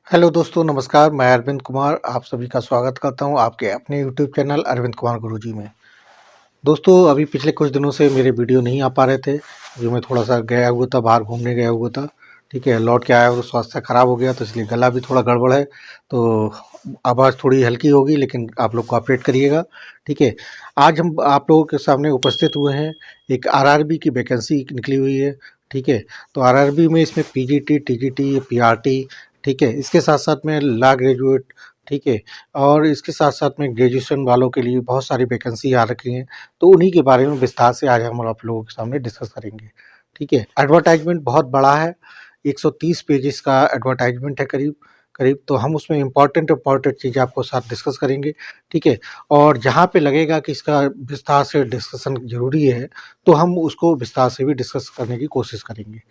Hello दोस्तों, नमस्कार। मैं अरविंद कुमार आप सभी का स्वागत करता हूं आपके अपने यूट्यूब चैनल अरविंद कुमार गुरुजी में। दोस्तों, अभी पिछले कुछ दिनों से मेरे वीडियो नहीं आ पा रहे थे, जो मैं थोड़ा-सा गया हुआ था, बाहर घूमने गया हुआ था, ठीक है? लौट के आया हूँ तो स्वास्थ्य खराब हो गया, तो इसलिए गला भी थोड़ा गड़बड़ है, तो आवाज़ थोड़ी हल्की होगी, लेकिन आप लोग कोऑपरेट करिएगा, ठीक है? आज हम आप लोगों के सामने उपस्थित हुए हैं, एक आरआरबी की वैकेंसी निकली हुई है, ठीक है? तो आरआरबी में इसमें पीजीटी, टीजीटी, पीआरटी, ठीक है? इसके साथ-साथ में लॉ ग्रेजुएट, ठीक है? और इसके साथ-साथ में ग्रेजुएशन वालों के लिए बहुत सारी वैकेंसी आ रखी हैं, तो उन्हीं के बारे में विस्तार से आज हम आप लोगों के सामने डिस्कस करेंगे, ठीक है? एडवर्टाइज़मेंट बहुत बड़ा है, 130 पेजेस का एडवर्टाइज़मेंट है करीब करीब, तो हम उसमें इम्पोर्टेंट चीज़ें आपको साथ डिस्कस करेंगे, ठीक है? और जहाँ पे लगेगा कि इसका विस्तार से डिस्कशन ज़रूरी है, तो हम उसको विस्तार से भी डिस्कस करने की कोशिश करेंगे।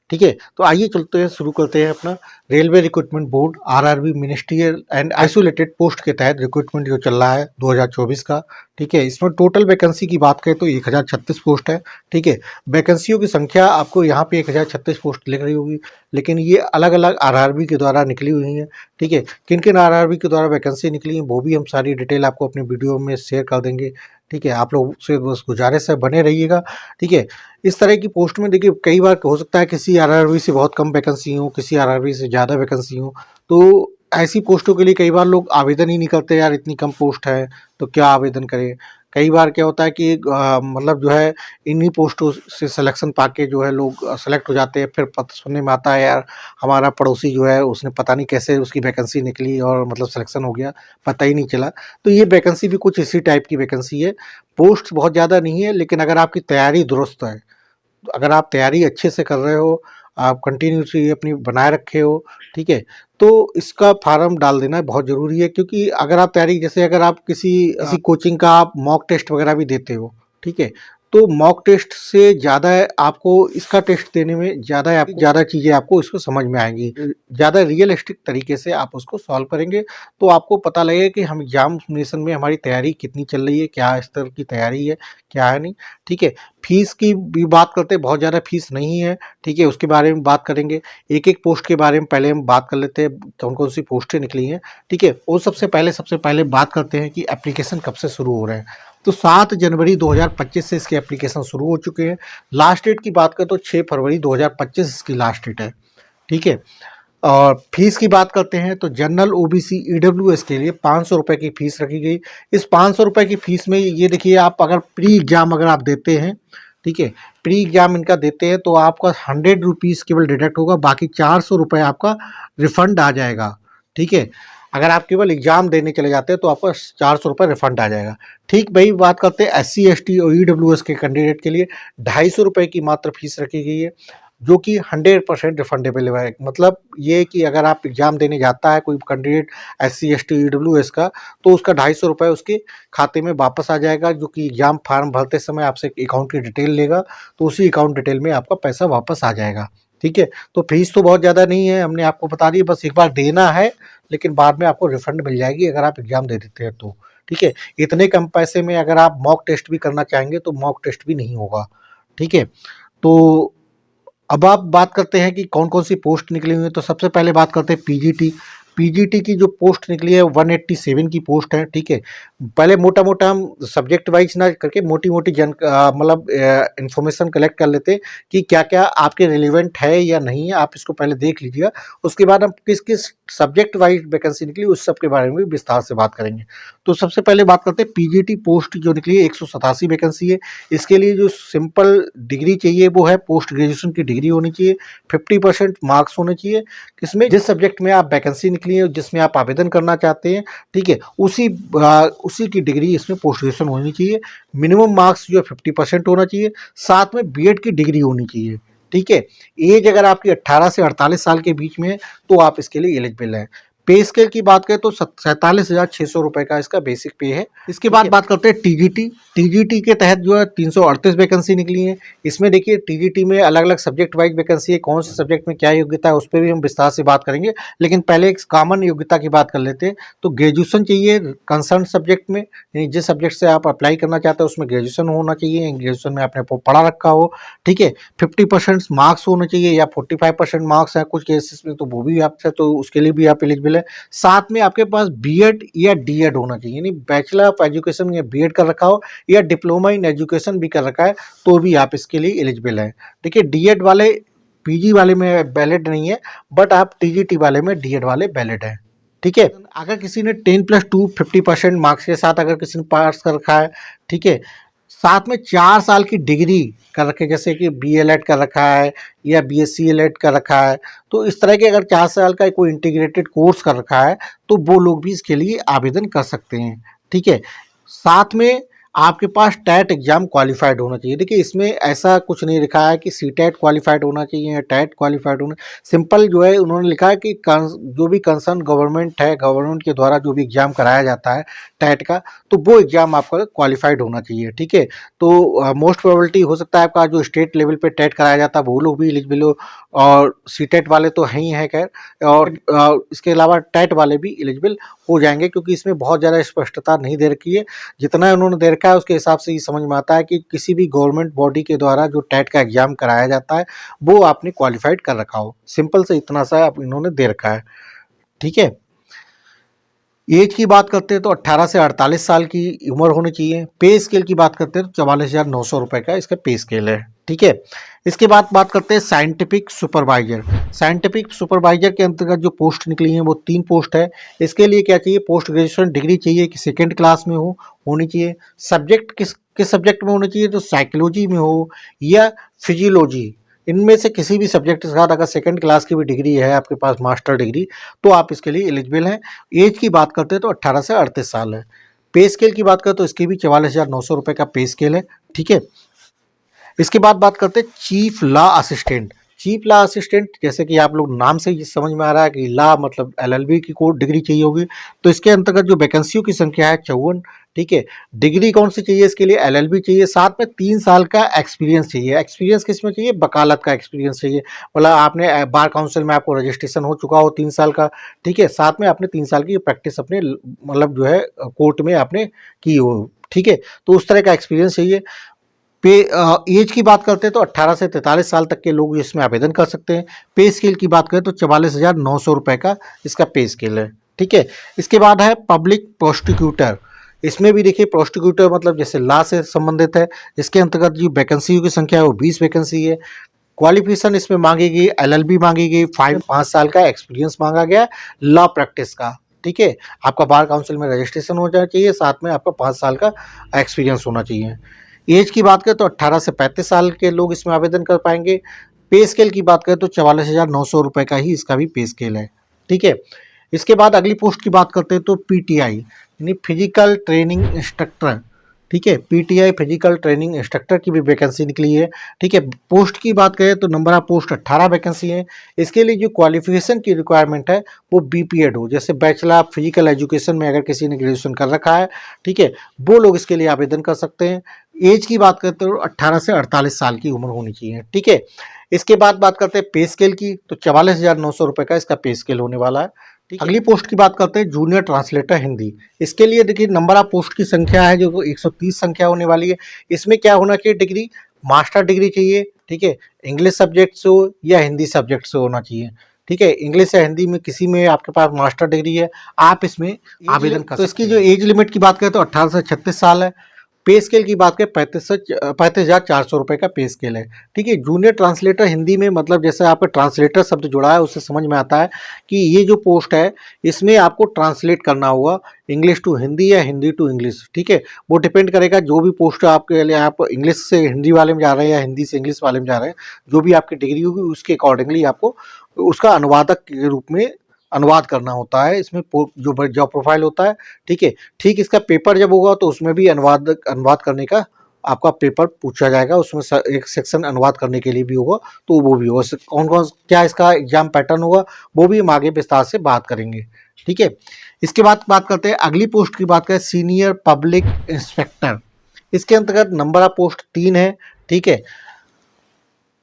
ठीक है, तो आइए चलते हैं, शुरू करते हैं अपना। Railway recruitment board RRB ministerial and isolated post के तहत रिक्रूटमेंट जो चल रहा है 2024 का, ठीक है? इसमें टोटल वैकेंसी की बात करें तो 1036 पोस्ट है, ठीक है? वैकेंसियों की संख्या आपको यहाँ पे 1036 पोस्ट लिख रही होगी, लेकिन ये अलग-अलग आरआरबी के द्वारा निकली हुई हैं, ठीक है? किन-किन आरआरबी के द्वारा वैकेंसी निकली हैं, वो भी हम सारी डिटेल आपको अपनी वीडियो में शेयर कर देंगे, ठीक है? आप लोग से बस गुजारिश है, बने रहिएगा, ठीक है? इस तरह की पोस्ट में देखिए कई बार हो सकता है किसी आरआरबी से बहुत कम वैकेंसी हो, किसी आरआरबी से ज़्यादा वैकेंसी हो, तो ऐसी पोस्टों के लिए कई बार लोग आवेदन ही नहीं करते, यार इतनी कम पोस्ट है, तो क्या आवेदन करें? कई बार क्या होता है कि मतलब जो है इन्हीं पोस्टों से सिलेक्शन पाके जो है लोग सेलेक्ट हो जाते हैं, फिर पता सुनने में आता है यार हमारा पड़ोसी जो है उसने पता नहीं कैसे उसकी वैकेंसी निकली और मतलब सिलेक्शन हो गया, पता ही नहीं चला। तो ये वैकेंसी भी कुछ इसी टाइप की वैकेंसी है। पोस्ट बहुत ज़्यादा नहीं है, लेकिन अगर आपकी तैयारी दुरुस्त है, अगर आप तैयारी अच्छे से कर रहे हो, आप कंटिन्यूअसली अपनी बनाए रखे हो, ठीक है? तो इसका फ़ॉर्म डाल देना बहुत ज़रूरी है, क्योंकि अगर आप तैयारी जैसे अगर आप किसी कोचिंग का आप मॉक टेस्ट वगैरह भी देते हो, ठीक है? तो मॉक टेस्ट से ज़्यादा आपको इसका टेस्ट देने में ज़्यादा चीज़ें आपको इसको समझ में आएँगी। ज़्यादा रियलिस्टिक तरीके से आप उसको सॉल्व करेंगे, तो आपको पता लगेगा कि हम एग्ज़ामिनेशन में हमारी तैयारी कितनी चल रही है, क्या स्तर की तैयारी है, क्या है नहीं, ठीक है? फीस की भी बात करते हैं, बहुत ज़्यादा फीस नहीं है, ठीक है? उसके बारे में बात करेंगे। एक-एक पोस्ट के बारे में पहले हम बात कर लेते हैं, कौन-कौन सी पोस्टें निकली हैं, ठीक है? और सबसे पहले बात करते हैं कि एप्लीकेशन कब से शुरू हो रहे हैं। तो 7 जनवरी 2025 से इसके एप्लीकेशन शुरू हो चुके हैं। लास्ट डेट की बात करें तो 6 फरवरी 2025 इसकी लास्ट डेट है, ठीक है? और फीस की बात करते हैं तो जनरल ओबीसी ईडब्ल्यूएस के लिए ₹500 की फ़ीस रखी गई। इस ₹500 की फ़ीस में ये देखिए, आप अगर प्री एग्ज़ाम अगर आप देते हैं, ठीक है? प्री एग्ज़ाम इनका देते हैं तो आपका ₹100 केवल डिडक्ट होगा, बाकी ₹400 आपका रिफ़ंड आ जाएगा, ठीक है? अगर आप केवल एग्ज़ाम देने चले जाते हैं तो आपका ₹400 रिफ़ंड आ जाएगा। ठीक वही बात करते हैं एससी, एसटी और ईडब्ल्यूएस के कैंडिडेट के लिए ₹250 की मात्र फ़ीस रखी गई है, जो कि 100% रिफंडेबल है। मतलब ये कि अगर आप एग्ज़ाम देने जाता है कोई कैंडिडेट एससी, एसटी, ईडब्ल्यूएस का, तो उसका ₹250 उसके खाते में वापस आ जाएगा, जो कि एग्ज़ाम फॉर्म भरते समय आपसे अकाउंट की डिटेल लेगा, तो उसी अकाउंट डिटेल में आपका पैसा वापस आ जाएगा, ठीक है? तो फीस तो बहुत ज़्यादा नहीं है, हमने आपको बता दी, बस एक बार देना है, लेकिन बाद में आपको रिफंड मिल जाएगी अगर आप एग्ज़ाम दे देते हैं तो, ठीक है? इतने कम पैसे में अगर आप मॉक टेस्ट भी करना चाहेंगे तो मॉक टेस्ट भी नहीं होगा, ठीक है? तो अब आप बात करते हैं कि कौन-कौन सी पोस्ट निकली हुई है, तो सबसे पहले बात करते हैं पीजीटी। पीजीटी की जो पोस्ट निकली है 187 की पोस्ट है, ठीक है? पहले मोटा-मोटा हम सब्जेक्ट वाइज़ ना करके मोटी-मोटी मतलब इन्फॉर्मेशन कलेक्ट कर लेते हैं कि क्या-क्या आपके रिलेवेंट है या नहीं है, आप इसको पहले देख लीजिएगा। उसके बाद हम किस-किस सब्जेक्ट वाइज़ वैकेंसी निकली उस सब के बारे में भी विस्तार से बात करेंगे। तो सबसे पहले बात करते हैं पीजीटी पोस्ट जो निकली है, 187 वैकेंसी है। इसके लिए जो सिंपल डिग्री चाहिए वो है पोस्ट ग्रेजुएशन की डिग्री होनी चाहिए, 50% मार्क्स होने चाहिए। किसमें जिस सब्जेक्ट में आप वैकेंसी निकली है, जिसमें आप आवेदन करना चाहते हैं, ठीक है? उसी की डिग्री इसमें पोस्ट ग्रेजुएशन होनी चाहिए। मिनिमम मार्क्स जो है 50% होना चाहिए, साथ में बीएड की डिग्री होनी चाहिए, ठीक है? एज अगर आपकी 18 से 48 साल के बीच में है, तो आप इसके लिए एलिजिबल हैं। पे स्केल की बात करें तो 47,600 रुपए का इसका बेसिक पे है। इसके बाद बात करते हैं टीजीटी। टीजीटी के तहत जो है 338 वैकेंसी निकली है। इसमें देखिए टीजीटी में अलग अलग सब्जेक्ट वाइज वैकेंसी है, कौन से सब्जेक्ट में क्या योग्यता है उस पर भी हम विस्तार से बात करेंगे, लेकिन पहले एक कॉमन योग्यता की बात कर लेते हैं। तो ग्रेजुएशन चाहिए कंसर्न सब्जेक्ट में, जिस सब्जेक्ट से आप अप्लाई करना चाहते हैं उसमें ग्रेजुएशन होना चाहिए, ग्रेजुएशन में आपने पढ़ा रखा हो, ठीक है। 50% मार्क्स होने चाहिए या 45% मार्क्स है कुछ केसेस में, तो वो भी आपसे, तो उसके लिए भी आप एलिजिबल है। साथ में आपके पास बीएड या डीएड होना चाहिए, यानी बैचलर ऑफ एजुकेशन या बीएड कर रखा हो या डिप्लोमा इन एजुकेशन भी कर रखा है तो भी आप इसके लिए एलिजिबल है। देखिए डीएड वाले पीजी वाले में वैलिड नहीं है, बट आप टीजीटी वाले में डीएड वाले वैलिड है, ठीक है। अगर किसी ने 10+2 50% मार्क्स के साथ अगर किसी ने पास कर रखा है, ठीक है, साथ में 4 साल की डिग्री कर रखे, जैसे कि बीएलएड कर रखा है या बीएससीएलएड कर रखा है, तो इस तरह के अगर 4 साल का कोई इंटीग्रेटेड कोर्स कर रखा है तो वो लोग भी इसके लिए आवेदन कर सकते हैं, ठीक है। साथ में आपके पास टैट एग्जाम क्वालिफाइड होना चाहिए। देखिए इसमें ऐसा कुछ नहीं लिखा है कि सीटेट क्वालिफाइड होना चाहिए या टैट क्वालिफाइड होना, सिंपल जो है उन्होंने लिखा है कि जो भी कंसर्न गवर्नमेंट है, गवर्नमेंट के द्वारा जो भी एग्जाम कराया जाता है टैट का, तो वो एग्जाम आपका क्वालिफाइड होना चाहिए, ठीक है। तो मोस्ट प्रोबेबिलिटी हो सकता है आपका जो स्टेट लेवल पे टैट कराया जाता है वो लोग भी एलिजिबल हो, और सीटेट वाले तो है ही है खैर, और इसके अलावा टैट वाले भी एलिजिबल हो जाएंगे, क्योंकि इसमें बहुत ज़्यादा स्पष्टता नहीं दे रखी है। जितना उन्होंने दे रखा है उसके हिसाब से ये समझ में आता है कि किसी भी गवर्नमेंट बॉडी के द्वारा जो टैट का एग्जाम कराया जाता है वो आपने क्वालिफाइड कर रखा हो, सिंपल से इतना सा आप इन्होंने दे रखा है, ठीक है। एज की बात करते हैं तो 18 से 48 साल की उम्र होनी चाहिए। पे स्केल की बात करते हैं तो 44,900 रुपए का इसका पे स्केल है, ठीक है। इसके बाद बात करते हैं साइंटिफिक सुपरवाइजर। साइंटिफिक सुपरवाइजर के अंतर्गत जो पोस्ट निकली हैं वो 3 पोस्ट है। इसके लिए क्या चाहिए, पोस्ट ग्रेजुएशन डिग्री चाहिए कि सेकेंड क्लास में होनी चाहिए। सब्जेक्ट किस सब्जेक्ट में होना चाहिए, तो साइकोलॉजी में हो या फिजियोलॉजी, इनमें से किसी भी सब्जेक्ट के साथ अगर सेकंड क्लास की भी डिग्री है आपके पास, मास्टर डिग्री, तो आप इसके लिए एलिजिबल हैं। एज की बात करते हैं तो 18 से 38 साल है। पे स्केल की बात करें तो इसकी भी 44,900 रुपये का पे स्केल है, ठीक है। इसके बाद बात करते हैं chief law assistant. Chief law assistant, जैसे कि आप लोग नाम से ही समझ में आ रहा है कि लॉ मतलब एलएलबी की कोई डिग्री चाहिए होगी, तो इसके अंतर्गत जो वैकेंसियों की संख्या है 54, ठीक है। डिग्री कौन सी चाहिए इसके लिए, एलएलबी चाहिए, साथ में 3 साल का एक्सपीरियंस चाहिए। एक्सपीरियंस किस में चाहिए, वकालत का एक्सपीरियंस चाहिए, मतलब आपने बार काउंसिल में आपको रजिस्ट्रेशन हो चुका हो 3 साल का, ठीक है। साथ में आपने 3 साल की प्रैक्टिस अपने मतलब जो है कोर्ट में आपने की हो, ठीक है। तो उस तरह का एक्सपीरियंस चाहिए। पे एज की बात करते हैं तो 18 से 43 साल तक के लोग इसमें आवेदन कर सकते हैं। पे स्केल की बात करें तो 44,900 रुपये का इसका पे स्केल है, ठीक है। इसके बाद है पब्लिक प्रोसिक्यूटर। इसमें भी देखिए प्रोसिक्यूटर मतलब जैसे लॉ से संबंधित है। इसके अंतर्गत जो वैकेंसियों की संख्या है वो 20 वैकेंसी है। क्वालिफिकेशन इसमें मांगी गई एलएलबी मांगी गई, 5 साल का एक्सपीरियंस मांगा गया लॉ प्रैक्टिस का, ठीक है। आपका बार काउंसिल में रजिस्ट्रेशन हो जाना चाहिए, साथ में आपका 5 साल का एक्सपीरियंस होना चाहिए। एज की बात करें तो 18 से 35 साल के लोग इसमें आवेदन कर पाएंगे। पे स्केल की बात करें तो 44,900 रुपये का ही इसका भी पे स्केल है, ठीक है। इसके बाद अगली पोस्ट की बात करते हैं तो पीटीआई यानी फिजिकल ट्रेनिंग इंस्ट्रक्टर, ठीक है। पीटीआई फिजिकल ट्रेनिंग इंस्ट्रक्टर की भी वैकेंसी निकली है, ठीक है। पोस्ट की बात करें तो नंबर ऑफ पोस्ट 18 वैकेंसी है। इसके लिए जो क्वालिफिकेशन की रिक्वायरमेंट है वो बीपीएड हो, जैसे बैचलर ऑफ फिजिकल एजुकेशन में अगर किसी ने ग्रेजुएशन कर रखा है, ठीक है, वो लोग इसके लिए आवेदन कर सकते हैं। एज की बात करते हो 18 से 48 साल की उम्र होनी चाहिए, ठीक है। इसके बाद बात करते हैं पे स्केल की, तो 44,900 रुपये का इसका पे स्केल होने वाला है। अगली पोस्ट की बात करते हैं जूनियर ट्रांसलेटर हिंदी। इसके लिए देखिए नंबर ऑफ पोस्ट की संख्या है जो 130 संख्या होने वाली है। इसमें क्या होना चाहिए, डिग्री मास्टर डिग्री चाहिए, ठीक है। इंग्लिश सब्जेक्ट से हो या हिंदी सब्जेक्ट से होना चाहिए, ठीक है। इंग्लिश या हिंदी में किसी में आपके पास मास्टर डिग्री है, आप इसमें आवेदन कर सकते हैं। तो इसकी जो एज लिमिट की बात करें तो 18 से 36 साल है। पे स्केल की बात करें 35,400 रुपये का पे स्केल है, ठीक है। जूनियर ट्रांसलेटर हिंदी में मतलब जैसे आपका ट्रांसलेटर शब्द जुड़ा है उससे समझ में आता है कि ये जो पोस्ट है इसमें आपको ट्रांसलेट करना होगा इंग्लिश टू हिंदी या हिंदी टू इंग्लिश, ठीक है। वो डिपेंड करेगा जो भी पोस्ट आपके लिए, आप इंग्लिश से हिंदी वाले में जा रहे हैं या हिंदी से इंग्लिश वाले में जा रहे हैं, जो भी आपकी डिग्री होगी उसके अकॉर्डिंगली आपको उसका अनुवादक के रूप में अनुवाद करना होता है। इसमें जो जॉब प्रोफाइल होता है, ठीक है। ठीक इसका पेपर जब होगा तो उसमें भी अनुवाद करने का आपका पेपर पूछा जाएगा, उसमें एक सेक्शन अनुवाद करने के लिए भी होगा, तो वो भी होगा। कौन कौन क्या इसका एग्जाम पैटर्न होगा वो भी हम आगे विस्तार से बात करेंगे, ठीक है। इसके बाद बात करते हैं अगली पोस्ट की, बात करें सीनियर पब्लिक इंस्पेक्टर। इसके अंतर्गत नंबर ऑफ पोस्ट 3 है, ठीक है।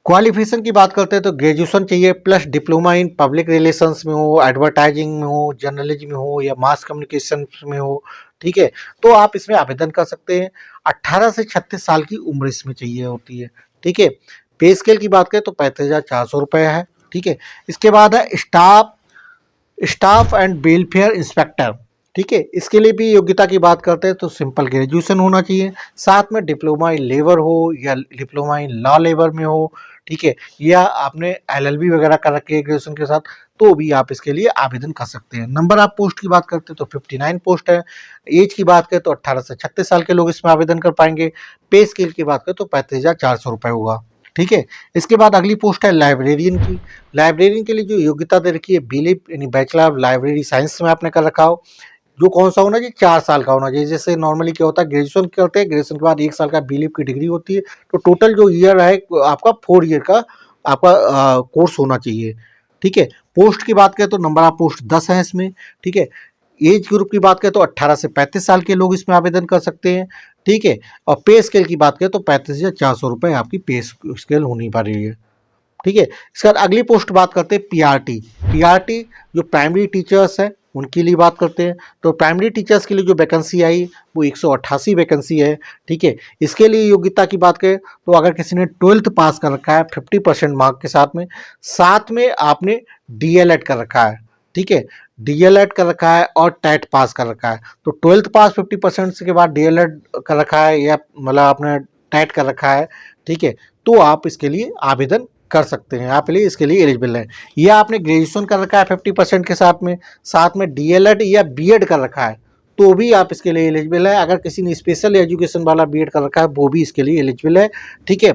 क्वालिफिकेशन की बात करते हैं तो ग्रेजुएशन चाहिए plus diploma in public relations में हो, एडवर्टाइजिंग में हो, जर्नलिज्म में हो या मास कम्युनिकेशन में हो, ठीक है। तो आप इसमें आवेदन कर सकते हैं। 18 से 36 साल की उम्र इसमें चाहिए होती है, ठीक है। पे स्केल की बात करें तो 35,400 रुपये है, ठीक है। इसके बाद है स्टाफ एंड वेलफेयर इंस्पेक्टर, ठीक है। इसके लिए भी योग्यता की बात करते हैं तो सिंपल ग्रेजुएशन होना चाहिए, साथ में डिप्लोमा इन लेबर हो या डिप्लोमा इन लॉ लेबर में हो, ठीक है, या आपने LLB वगैरह कर रखी है ग्रेजुएशन के साथ, तो भी आप इसके लिए आवेदन कर सकते हैं। नंबर ऑफ पोस्ट की बात करते हैं तो 59 पोस्ट है। एज की बात करें तो 18 से 36 साल के लोग इसमें आवेदन कर पाएंगे। पे स्केल की बात करें तो 35,400 रुपये होगा, ठीक है। इसके बाद अगली पोस्ट है लाइब्रेरियन की। लाइब्रेरियन के लिए जो योग्यता दे रखी है BLib यानी बैचलर ऑफ लाइब्रेरी साइंस में आपने कर रखा हो, जो कौन सा होना चाहिए, 4 साल का होना चाहिए। जैसे नॉर्मली क्या होता है, ग्रेजुएशन करते हैं, ग्रेजुएशन के बाद 1 साल का BLib की डिग्री होती है, तो टोटल जो ईयर है आपका 4 ईयर का आपका कोर्स होना चाहिए, ठीक है। पोस्ट की बात करें तो नंबर ऑफ पोस्ट 10 है इसमें, ठीक है। एज ग्रुप की बात करें तो 18 से 35 साल के लोग इसमें आवेदन कर सकते हैं, ठीक है। और पे स्केल की बात करें तो 35,400 रुपये आपकी पे स्केल होनी पा रही है, ठीक है। इसके बाद अगली पोस्ट बात करते हैं PRT जो प्राइमरी टीचर्स है उनके लिए बात करते हैं। तो प्राइमरी टीचर्स के लिए जो वैकेंसी आई वो 188 वैकेंसी है, ठीक है। इसके लिए योग्यता की बात करें तो अगर किसी ने 12th पास कर रखा है 50% मार्क के साथ में आपने DLED कर रखा है, ठीक है, DLED कर रखा है और टेट पास कर रखा है। तो 12th पास 50% के बाद DLED कर रखा है या मतलब आपने टेट कर रखा है, ठीक है, तो आप इसके लिए आवेदन कर सकते हैं, आप इसके लिए एलिजिबल है। या आपने ग्रेजुएशन कर रखा है 50% के साथ में DLED या BEd कर रखा है, तो भी आप इसके लिए एलिजिबल है। अगर किसी ने स्पेशल एजुकेशन वाला BEd कर रखा है वो भी इसके लिए एलिजिबल है, ठीक है।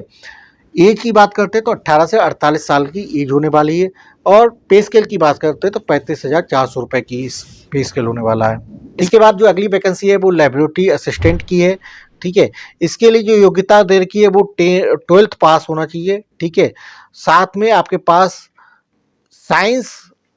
एज की बात करते हैं तो 18 से 48 साल की एज होने वाली है। और पे स्केल की बात करते हैं तो 35,400 रुपये की इस पे स्केल होने वाला है। इसके बाद जो अगली वैकेंसी है वो लेबोरेटरी असिस्टेंट की है, ठीक है। इसके लिए जो योग्यता दे रखी है वो 12th पास होना चाहिए, ठीक है। साथ में आपके पास साइंस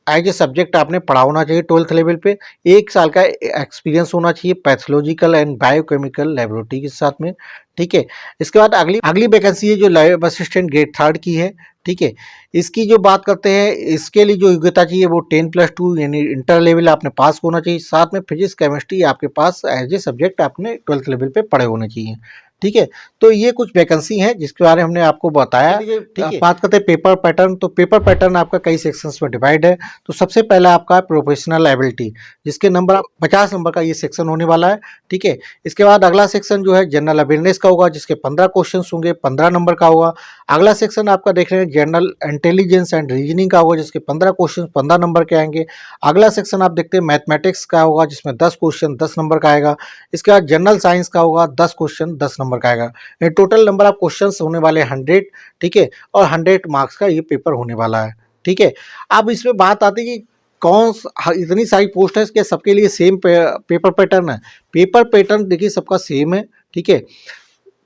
एज ए सब्जेक्ट आपने पढ़ा होना चाहिए 12th लेवल पे। 1 साल का एक्सपीरियंस होना चाहिए पैथोलॉजिकल एंड बायोकेमिकल लेबोरेटरी के साथ में, ठीक है। इसके बाद अगली वैकेंसी है जो लैब असिस्टेंट ग्रेड 3 की है, ठीक है। इसकी जो बात करते हैं इसके लिए जो योग्यता चाहिए वो 10+2 यानी इंटर लेवल आपने पास होना चाहिए, साथ में फिजिक्स केमिस्ट्री आपके पास एज ए सब्जेक्ट आपने 12th लेवल पे पढ़े होने चाहिए, ठीक है। तो ये कुछ वैकेंसी हैं जिसके बारे में हमने आपको बताया, ठीक है। बात करते हैं पेपर पैटर्न, तो पेपर पैटर्न आपका कई सेक्शंस में डिवाइड है। तो सबसे पहला आपका प्रोफेशनल एबिलिटी, जिसके नंबर 50 नंबर का ये सेक्शन होने वाला है, ठीक है। इसके बाद अगला सेक्शन जो है जनरल अवेयरनेस का होगा, जिसके 15 क्वेश्चन होंगे, 15 नंबर का होगा। अगला सेक्शन आपका देख रहे हैं जनरल इंटेलिजेंस एंड रीजनिंग का होगा, जिसके 15 क्वेश्चन 15 नंबर के आएंगे। अगला सेक्शन आप देखते हैं मैथमेटिक्स का होगा, जिसमें 10 क्वेश्चन 10 नंबर का आएगा। इसके बाद जनरल साइंस का होगा, 10 क्वेश्चन 10 नंबर का आएगा। टोटल नंबर ऑफ क्वेश्चंस होने वाले 100, ठीक है। और 100 मार्क्स का ये पेपर होने वाला है, ठीक है। अब इसमें बात आती है कि इतनी सारी पोस्ट है, इसके सबके लिए सेम पेपर पैटर्न है। पेपर पैटर्न देखिए सबका सेम है, ठीक है।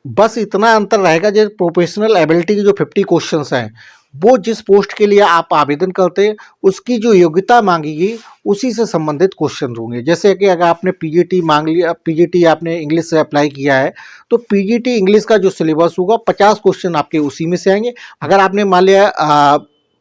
बस इतना अंतर रहेगा जो प्रोफेशनल एबिलिटी के जो 50 क्वेश्चंस हैं वो जिस पोस्ट के लिए आप आवेदन करते हैं उसकी जो योग्यता मांगेगी उसी से संबंधित क्वेश्चन होंगे। जैसे कि अगर आपने PGT मांग लिया, PGT आपने इंग्लिश से अप्लाई किया है, तो PGT इंग्लिश का जो सिलेबस होगा 50 क्वेश्चन आपके उसी में से आएंगे। अगर आपने मान लिया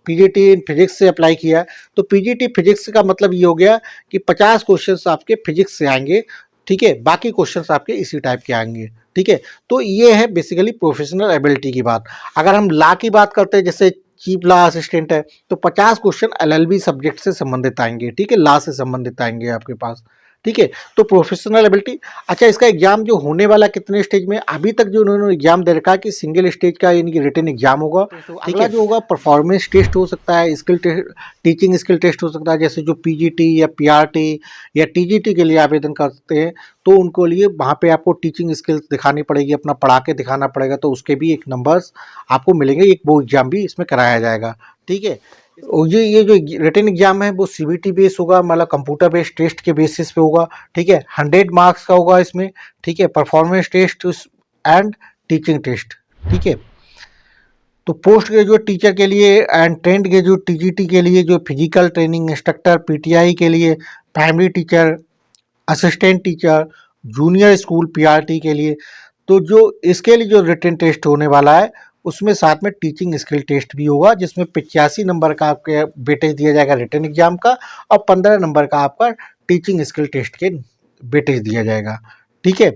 PGT फिजिक्स से अप्लाई किया है तो PGT फिजिक्स का मतलब ये हो गया कि 50 क्वेश्चन आपके फिजिक्स से आएंगे, ठीक है। बाकी क्वेश्चंस आपके इसी टाइप के आएंगे, ठीक है। तो ये है बेसिकली प्रोफेशनल एबिलिटी की बात। अगर हम लॉ की बात करते हैं, जैसे चीफ लॉ असिस्टेंट है, तो 50 क्वेश्चन LLB सब्जेक्ट से संबंधित आएंगे, ठीक है, लॉ से संबंधित आएंगे आपके पास, ठीक है। तो प्रोफेशनल एबिलिटी। अच्छा, इसका एग्जाम जो होने वाला कितने स्टेज में, अभी तक जो उन्होंने एग्जाम दे रखा है कि सिंगल स्टेज का यानी कि रिटन एग्जाम होगा, ठीक है। जो होगा परफॉर्मेंस टेस्ट हो सकता है, skill test, teaching skill test हो सकता है। जैसे जो PGT या PRT या TGT के लिए आवेदन करते हैं तो उनको लिए वहाँ पे आपको टीचिंग स्किल्स दिखानी पड़ेगी, अपना पढ़ा के दिखाना पड़ेगा, तो उसके भी एक नंबर्स आपको मिलेंगे। एक वो एग्जाम भी इसमें कराया जाएगा, ठीक है। और ये जो रिटन एग्जाम है वो CBT बेस होगा, मतलब कंप्यूटर बेस्ड टेस्ट के बेसिस पे होगा, ठीक है। 100 मार्क्स का होगा इसमें, ठीक है। Performance test and teaching test. ठीक है, तो पोस्ट ग्रेजुएट टीचर के लिए एंड ट्रेंड ग्रेजुएट टीजीटी के लिए जो फिजिकल ट्रेनिंग इंस्ट्रक्टर, पीटीआई के लिए, primary teacher, assistant teacher, junior school PRT के लिए, तो जो इसके लिए जो रिटन टेस्ट होने वाला है उसमें साथ में टीचिंग स्किल टेस्ट भी होगा, जिसमें 85 नंबर का आपके वेटेज दिया जाएगा रिटन एग्जाम का, और 15 नंबर का आपका टीचिंग स्किल टेस्ट के वेटेज दिया जाएगा। ठीक है,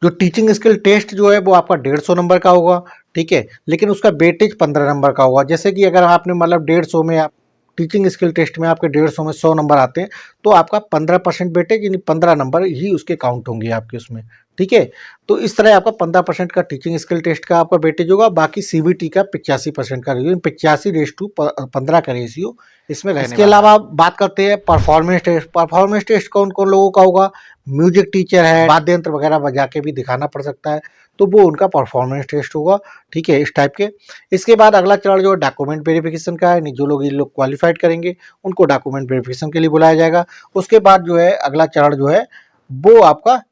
जो टीचिंग स्किल टेस्ट जो है वो आपका 150 नंबर का होगा। ठीक है, लेकिन उसका वेटेज 15 नंबर का होगा। जैसे कि अगर आपने मतलब 150 में आप टीचिंग स्किल टेस्ट में आपके 150 में 100 नंबर आते हैं, तो आपका 15% वेटेज यानी 15 नंबर ही उसके काउंट होंगे आपके उसमें। ठीक है, तो इस तरह आपका 15% का टीचिंग स्किल टेस्ट का आपका वेटेज होगा, बाकी सीबीटी का 85% का रेशियो, 85:15 का रेशियो इसमें रहने। इसके अलावा बात करते हैं परफॉर्मेंस टेस्ट। परफॉर्मेंस टेस्ट कौन कौन लोगों का होगा? म्यूजिक टीचर है, वाद्य यंत्र वगैरह बजा के भी दिखाना पड़ सकता है, तो वो उनका परफॉर्मेंस टेस्ट होगा। ठीक है, इस टाइप के। इसके बाद अगला चरण जो है डॉक्यूमेंट वेरिफिकेशन का है, जो लोग ये लोग क्वालिफाइड करेंगे उनको डॉक्यूमेंट वेरिफिकेशन के लिए बुलाया जाएगा। उसके बाद जो है अगला चरण जो है वो आपका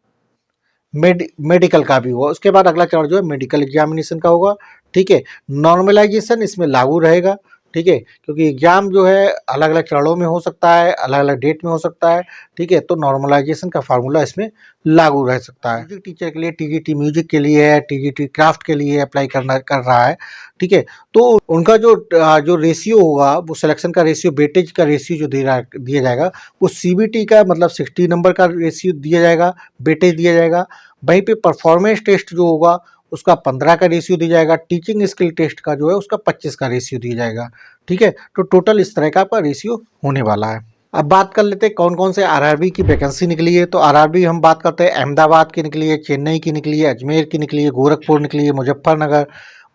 मेडिकल का भी होगा। उसके बाद अगला चरण जो है मेडिकल एग्जामिनेशन का होगा। ठीक है, नॉर्मलाइजेशन इसमें लागू रहेगा। ठीक है, क्योंकि एग्जाम जो है अलग अलग चरणों में हो सकता है, अलग अलग डेट में हो सकता है। ठीक है, तो नॉर्मलाइजेशन का फार्मूला इसमें लागू रह सकता है। म्यूजिक टीचर के लिए टीजीटी म्यूजिक के लिए है, टीजीटी क्राफ्ट के लिए अप्लाई कर रहा है। ठीक है, तो उनका जो रेशियो होगा वो सिलेक्शन का रेशियो, वेटेज का रेशियो जो दिया जाएगा वो सीबीटी का मतलब 60 नंबर का रेशियो दिया जाएगा, वेटेज दिया जाएगा। वहीं पे परफॉर्मेंस टेस्ट जो होगा उसका 15 का रेशियो दिया जाएगा, टीचिंग स्किल टेस्ट का जो है उसका 25 का रेशियो दिया जाएगा। ठीक है, तो टोटल इस तरह का आपका रेशियो होने वाला है। अब बात कर लेते हैं कौन कौन से आरआरबी की वैकेंसी निकली है। तो आरआरबी हम बात करते हैं अहमदाबाद की निकली है, चेन्नई की निकली है, अजमेर की निकली है, गोरखपुर निकली है,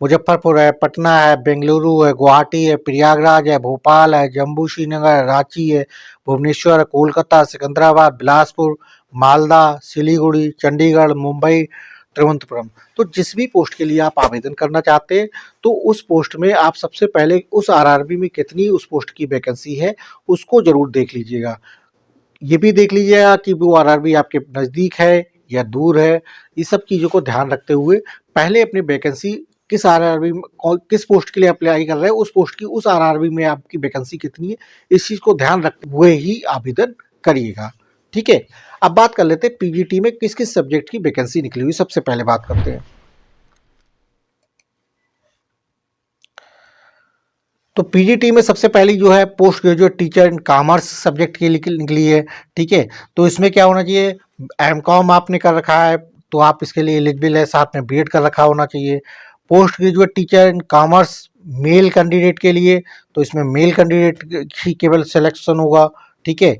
मुजफ्फरपुर है, पटना है, बेंगलुरु है, गुवाहाटी है, प्रयागराज है, भोपाल है, जम्मू श्रीनगर है, रांची है, भुवनेश्वर है, कोलकाता, सिकंदराबाद, बिलासपुर, मालदा, सिलीगुड़ी, चंडीगढ़, मुंबई, तिरुवनंतपुरम। तो जिस भी पोस्ट के लिए आप आवेदन करना चाहते हैं तो उस पोस्ट में आप सबसे पहले उस आरआरबी में कितनी उस पोस्ट की वैकेंसी है उसको जरूर देख लीजिएगा। ये भी देख लीजिएगा कि वो आरआरबी आपके नज़दीक है या दूर है। ये सब चीज़ों को ध्यान रखते हुए पहले अपनी वैकेंसी किस आरआरबी में किस पोस्ट के लिए अप्लाई कर रहे हैं, उस पोस्ट की उस आरआरबी में आपकी वैकेंसी कितनी है, इस चीज़ को ध्यान रखते हुए ही आवेदन करिएगा। ठीक है, अब बात कर लेते हैं पीजीटी में किस किस सब्जेक्ट की वैकेंसी निकली हुई। सबसे पहले बात करते हैं तो पीजीटी में सबसे पहली जो है post graduate teacher in commerce subject की निकली है। ठीक है, तो इसमें क्या होना चाहिए, एमकॉम आपने कर रखा है तो आप इसके लिए एलिजिबल है, साथ में बीएड कर रखा होना चाहिए। Post graduate teacher in commerce male candidate के लिए, तो इसमें मेल कैंडिडेट ही केवल सिलेक्शन होगा। ठीक है,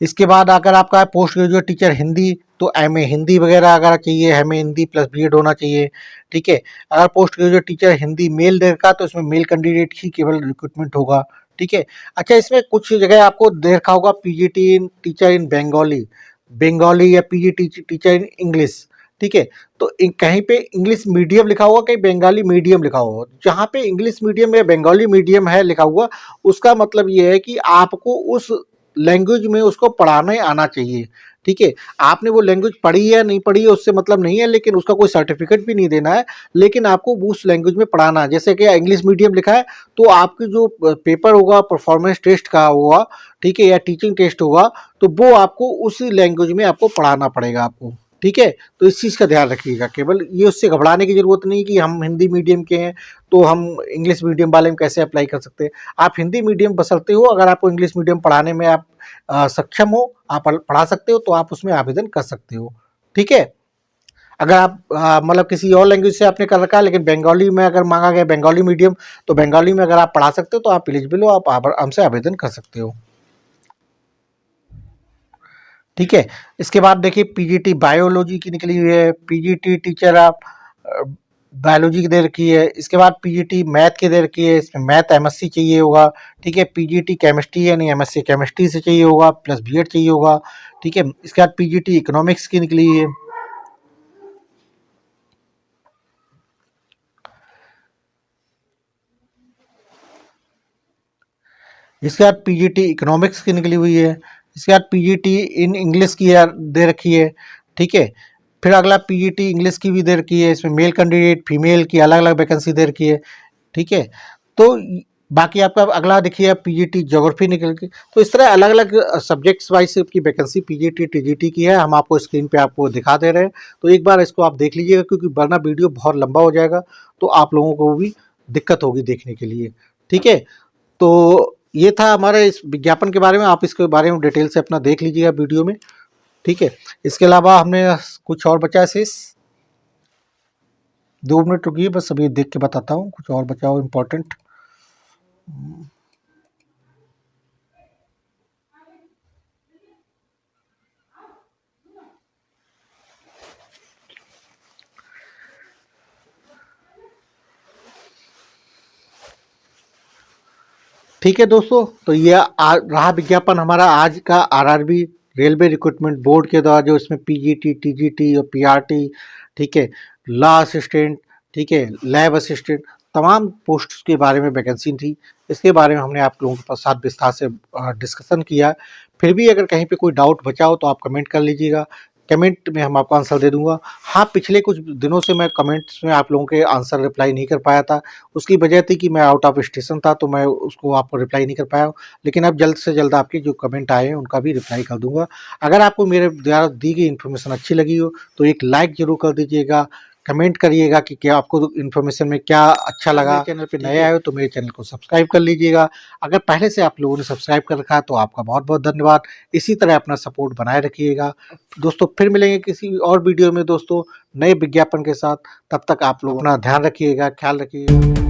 इसके बाद अगर आपका पोस्ट ग्रेजुएट टीचर हिंदी, तो एमए हिंदी वगैरह अगर चाहिए, एमए हिंदी प्लस बीएड होना चाहिए। ठीक है, अगर post graduate teacher Hindi male दे रखा तो इसमें मेल कैंडिडेट ही केवल रिक्रूटमेंट होगा। ठीक है, अच्छा इसमें कुछ जगह आपको दे रखा होगा पीजीटी इन टीचर इन बंगाली या पीजीटी टीचर इन इंग्लिश। ठीक है, तो कहीं पे इंग्लिश मीडियम लिखा हुआ, कहीं बंगाली मीडियम लिखा हुआ। जहाँ पे इंग्लिश मीडियम या बंगाली मीडियम है लिखा हुआ, उसका मतलब ये है कि आपको उस लैंग्वेज में उसको पढ़ाने आना चाहिए। ठीक है, आपने वो लैंग्वेज पढ़ी है नहीं पढ़ी है उससे मतलब नहीं है, लेकिन उसका कोई सर्टिफिकेट भी नहीं देना है, लेकिन आपको उस लैंग्वेज में पढ़ाना है। जैसे कि इंग्लिश मीडियम लिखा है तो आपकी जो पेपर होगा परफॉर्मेंस टेस्ट का होगा, ठीक है, या टीचिंग टेस्ट होगा, तो वो आपको उस लैंग्वेज में आपको पढ़ाना पड़ेगा आपको। ठीक है, तो इस चीज़ का ध्यान रखिएगा। केवल ये उससे घबराने की ज़रूरत नहीं कि हम हिंदी मीडियम के हैं तो हम इंग्लिश मीडियम वाले में कैसे अप्लाई कर सकते हैं। आप हिंदी मीडियम बसरते हो, अगर आपको इंग्लिश मीडियम पढ़ाने में आप सक्षम हो, आप पढ़ा सकते हो, तो आप उसमें आवेदन कर सकते हो। ठीक है, अगर आप मतलब किसी और लैंग्वेज से आपने कर रखा है लेकिन बंगाली में अगर मांगा गया बंगाली मीडियम, तो बंगाली में अगर आप पढ़ा सकते हो तो आप एलिजिबल हो, आप हमसे आवेदन कर सकते हो। ठीक है, इसके बाद देखिए पीजीटी बायोलॉजी की निकली हुई है, पीजीटी टीचर आप बायोलॉजी की दे रखी है। इसके बाद पीजीटी मैथ की दे रखी है, इसमें मैथ एमएससी चाहिए होगा। ठीक है, पीजीटी केमिस्ट्री यानी एमएससी केमिस्ट्री से चाहिए होगा प्लस बीएड चाहिए होगा। ठीक है, इसके बाद पीजीटी इकोनॉमिक्स की निकली है। इसके बाद पीजीटी इकोनॉमिक्स की निकली हुई है। इसके बाद पीजीटी इन इंग्लिश की दे रखी है। ठीक है, फिर अगला पीजीटी इंग्लिश की भी दे रखी है, इसमें मेल कैंडिडेट फीमेल की अलग अलग वैकेंसी दे रखी है, ठीक है। तो बाकी आपका अगला देखिए पीजीटी ज्योग्राफी निकल के, तो इस तरह अलग अलग सब्जेक्ट्स वाइज की वैकेंसी पीजीटी टीजीटी की है, हम आपको स्क्रीन पे आपको दिखा दे रहे हैं। तो एक बार इसको आप देख लीजिएगा, क्योंकि वरना वीडियो बहुत लंबा हो जाएगा तो आप लोगों को भी दिक्कत होगी देखने के लिए, ठीक है। तो ये था हमारे इस विज्ञापन के बारे में, आप इसके बारे में डिटेल से अपना देख लीजिएगा वीडियो में, ठीक है। इसके अलावा हमने कुछ और बचा है शेष, 2 मिनट रुकिए, बस अभी देख के बताता हूँ कुछ और बचा हो इम्पोर्टेंट। ठीक है दोस्तों, तो ये रहा विज्ञापन हमारा आज का आरआरबी रेलवे रिक्रूटमेंट बोर्ड के द्वारा, जो इसमें पीजीटी टीजीटी और पीआरटी, ठीक है, लॉ असिस्टेंट, ठीक है, लैब असिस्टेंट, तमाम पोस्ट्स के बारे में वैकेंसी थी। इसके बारे में हमने आप लोगों के साथ विस्तार से डिस्कशन किया। फिर भी अगर कहीं पे कोई डाउट बचा हो तो आप कमेंट कर लीजिएगा, कमेंट में हम आपको आंसर दे दूंगा। हाँ, पिछले कुछ दिनों से मैं कमेंट्स में आप लोगों के आंसर रिप्लाई नहीं कर पाया था, उसकी वजह थी कि मैं आउट ऑफ स्टेशन था, तो मैं उसको आपको रिप्लाई नहीं कर पाया हूँ। लेकिन अब जल्द से जल्द आपके जो कमेंट आए हैं उनका भी रिप्लाई कर दूंगा। अगर आपको मेरे द्वारा दी गई इन्फॉर्मेशन अच्छी लगी हो तो एक लाइक जरूर कर दीजिएगा, कमेंट करिएगा कि क्या आपको इन्फॉर्मेशन में क्या अच्छा लगा। चैनल पे नए आए हो तो मेरे चैनल को सब्सक्राइब कर लीजिएगा। अगर पहले से आप लोगों ने सब्सक्राइब कर रखा है तो आपका बहुत बहुत धन्यवाद। इसी तरह अपना सपोर्ट बनाए रखिएगा दोस्तों। फिर मिलेंगे किसी और वीडियो में दोस्तों, नए विज्ञापन के साथ। तब तक आप लोग अपना ध्यान रखिएगा, ख्याल रखिएगा।